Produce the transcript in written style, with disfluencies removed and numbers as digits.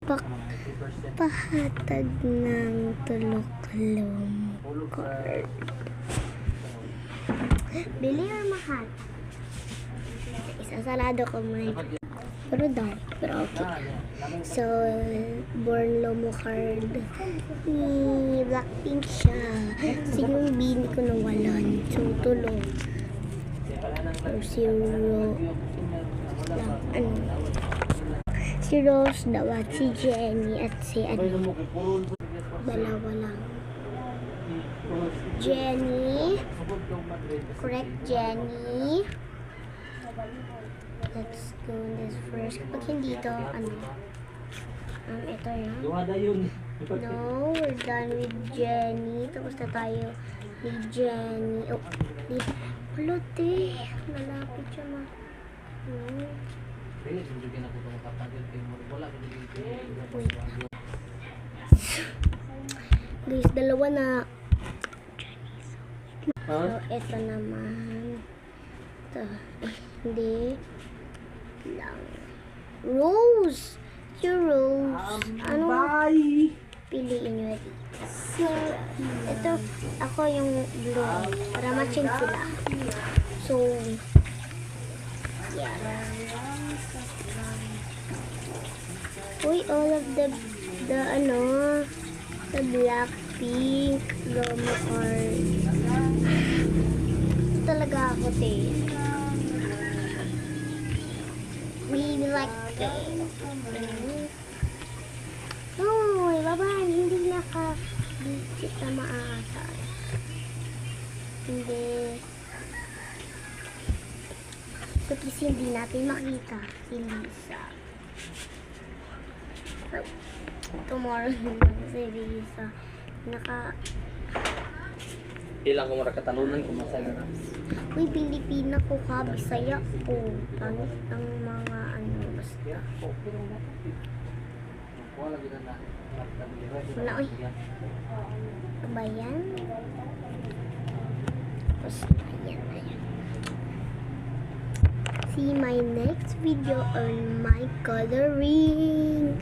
Pahatag ng tulok-lom card. Bili or mahal? Isasarado ko muna. Pero okay. So, Born Lomo card. Blackpink siya. Kasi yung bini ko nawalan. So, tulong. Or zero. Lang, si Rose daw at si Jenny at si dalawa lang. Jenny. Correct, Jenny. Let's go this first. Kapag hindi ito, ito yun. No, we're done with Jenny. Tapos na tayo ni Jenny. Oh, puluti. Malapit siya ma. Wait. Guys, dalawa na. So, ito naman. Ito. Hindi. Lang. Rose! Si Rose. Ano? Piliin nyo dito. Ito, ako yung blue. Para matching sila. So, yeah. Uy, all of the Blackpink Lomo card. Talaga ako, We like it. No, baba, hindi naka-digit na maasal. Hindi. So, kasi hindi natin makita si Lisa. Tomorrow naman si Lisa. Ilang ko marakatanungan kung masaya na. Uy, Pilipina ko ka, Bisaya ko. Pangit ang mga basta. Wala, uy. Ano ba yan? Tapos, ayan. See my next video on my coloring.